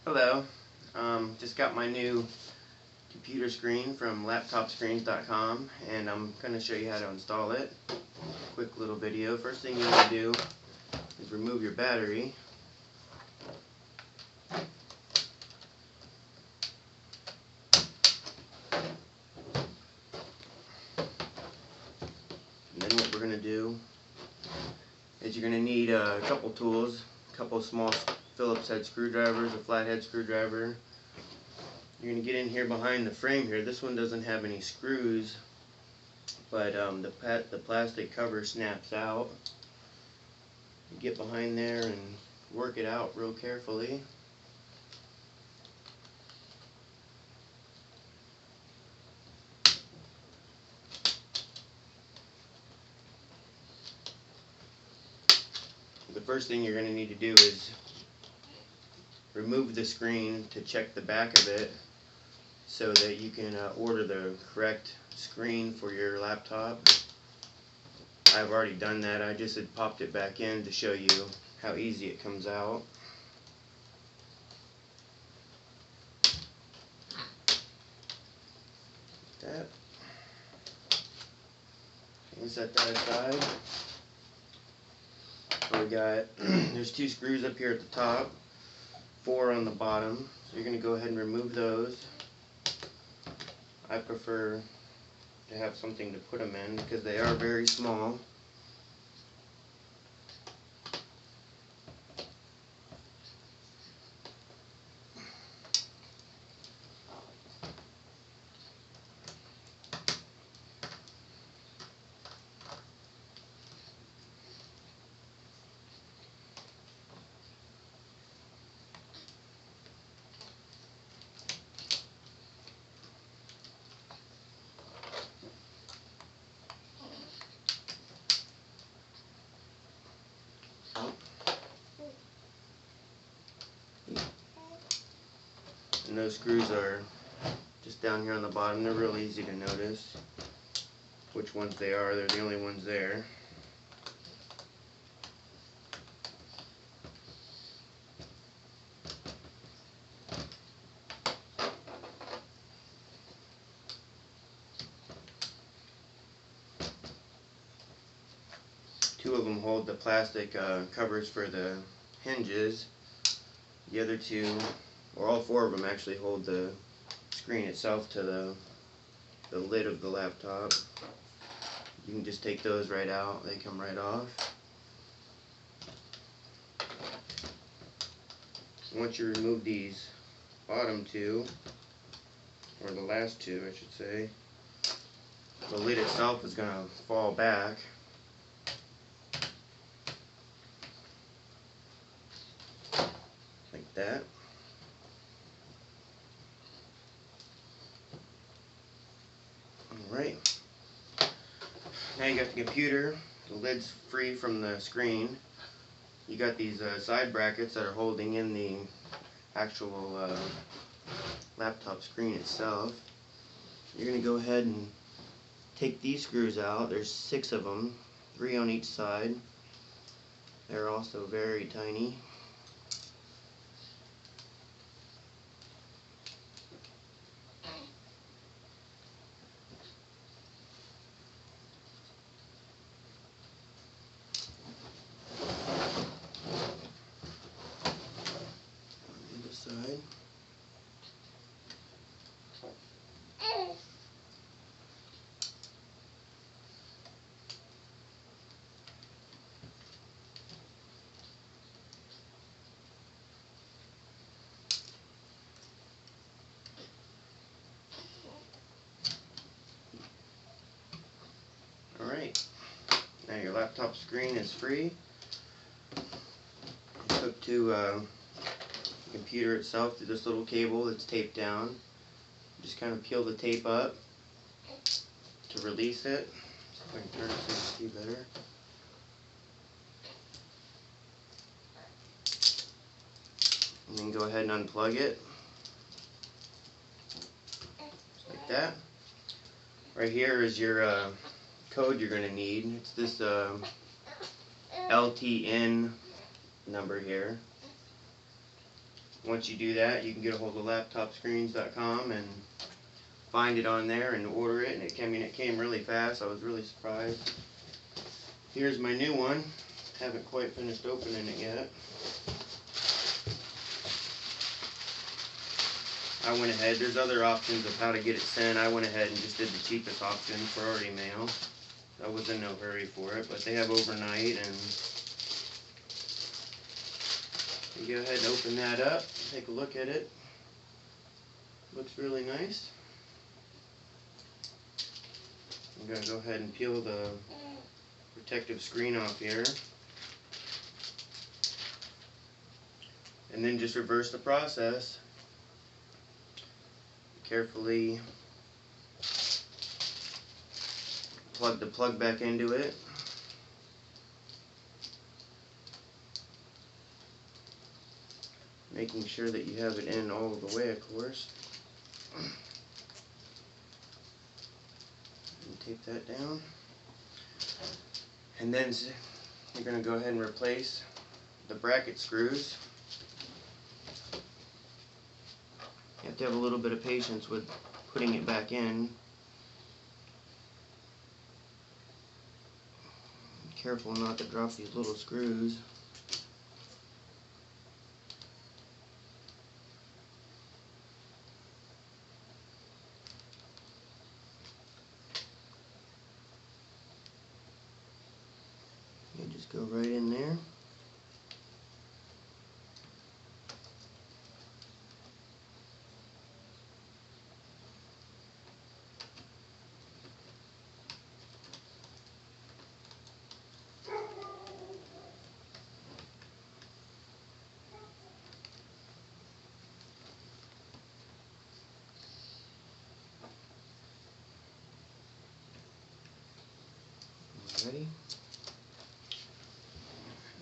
Hello, just got my new computer screen from laptopscreens.com, and I'm going to show you how to install it. Quick little video. First thing you need to do is remove your battery. And then what we're going to do is you're going to need a couple tools, a couple small Phillips head screwdrivers, a flathead screwdriver. You're going to get in here behind the frame here. This one doesn't have any screws, but the plastic cover snaps out. You get behind there and work it out real carefully. The first thing you're going to need to do is remove the screen to check the back of it so that you can order the correct screen for your laptop. I've already done that. I just had popped it back in to show you how easy it comes out. That. We'll set that aside. We got there's 2 screws up here at the top, 4 on the bottom. So you're going to go ahead and remove those. I prefer to have something to put them in because they are very small. And those screws are just down here on the bottom. They're real easy to notice which ones they are. They're the only ones there. Two of them hold the plastic covers for the hinges. The other 2, or all 4 of them actually, hold the screen itself to the lid of the laptop. You can just take those right out. They come right off. Once you remove these bottom 2, or the last 2 I should say, the lid itself is going to fall back. Like that. Alright. Now you got the computer, the lid's free from the screen. You got these side brackets that are holding in the actual laptop screen itself. You're going to go ahead and take these screws out. There's 6 of them, 3 on each side. They're also very tiny. Side. Alright, now your laptop screen is free. It's hooked to the computer itself through this little cable that's taped down. Just kind of peel the tape up to release it. See if I can turn it so you can see better. And then go ahead and unplug it. Just like that. Right here is your code you're going to need. It's this LTN number here. Once you do that, you can get a hold of laptopscreens.com and find it on there and order it. And it came really fast. I was really surprised. Here's my new one. Haven't quite finished opening it yet. I went ahead. There's other options of how to get it sent. I went ahead and just did the cheapest option, priority mail. I was in no hurry for it, but they have overnight, and you go ahead and open that up, take a look at it. Looks really nice. I'm going to go ahead and peel the protective screen off here. And then just reverse the process. Carefully plug the plug back into it. Making sure that you have it in all the way, of course. And tape that down. And then you're going to go ahead and replace the bracket screws. You have to have a little bit of patience with putting it back in. Careful not to drop these little screws. You just go right in there. Ready?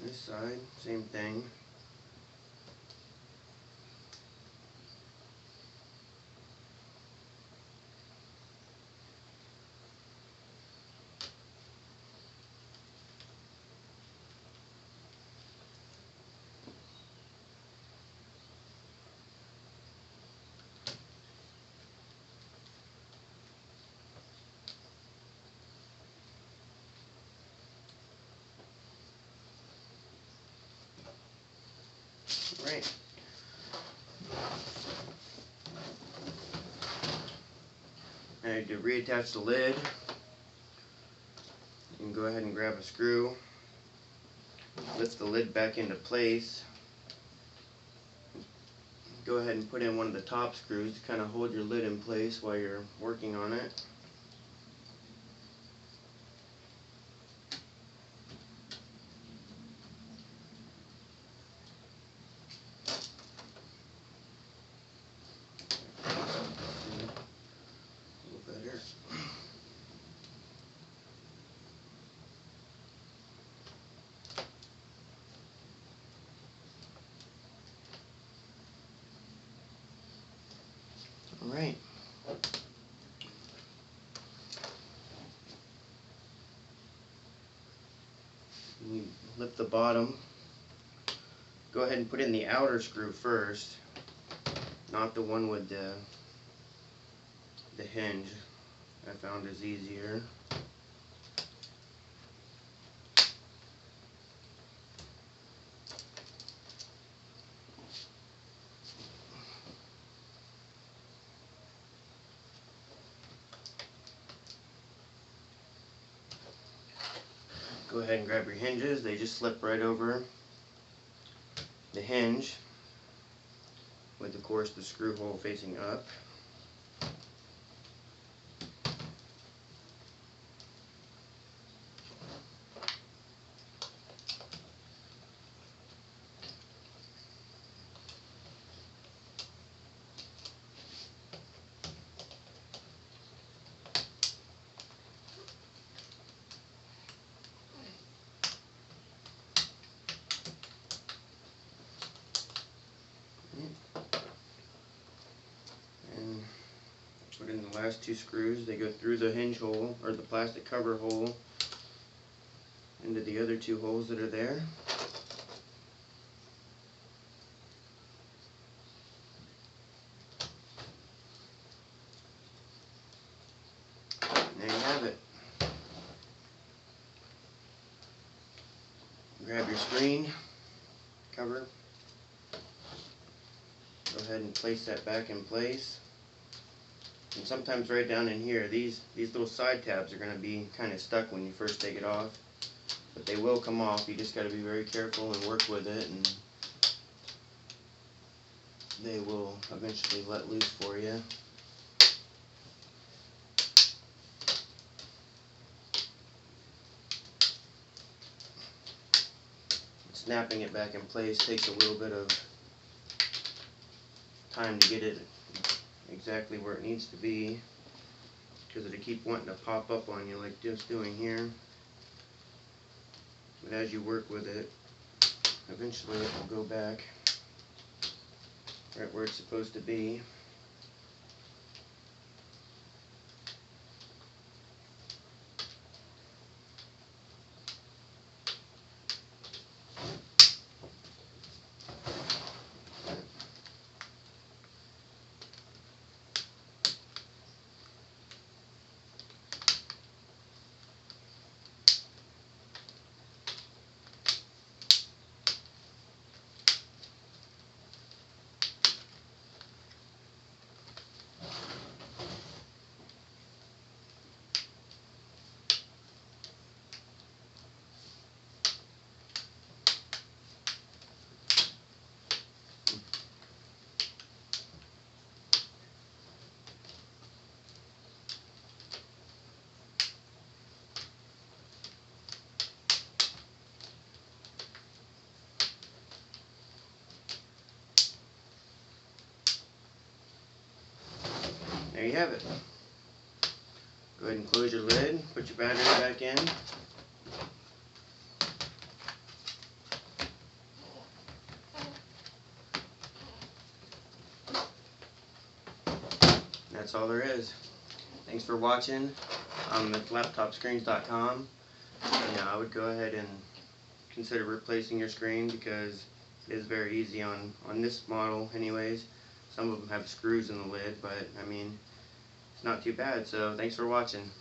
This side, same thing. Right. Now to reattach the lid, you can go ahead and grab a screw, lift the lid back into place. Go ahead and put in one of the top screws to kind of hold your lid in place while you're working on it. Alright. You lift the bottom. Go ahead and put in the outer screw first, not the one with the hinge. I found is easier. Go ahead and grab your hinges. They just slip right over the hinge with, of course, the screw hole facing up. And put in the last two screws. They go through the hinge hole, or the plastic cover hole, into the other two holes that are there. screen cover. Go ahead and place that back in place. And sometimes right down in here, these little side tabs are going to be kind of stuck when you first take it off. But they will come off. You just got to be very careful and work with it, and they will eventually let loose for you. Snapping it back in place takes a little bit of time to get it exactly where it needs to be, because it'll keep wanting to pop up on you like just doing here. But as you work with it, eventually it will go back right where it's supposed to be. There you have it. Go ahead and close your lid, put your battery back in. That's all there is. Thanks for watching. I'm at laptopscreens.com. And I would go ahead and consider replacing your screen, because it is very easy on this model anyways. Some of them have screws in the lid, but I mean, it's not too bad. So thanks for watching.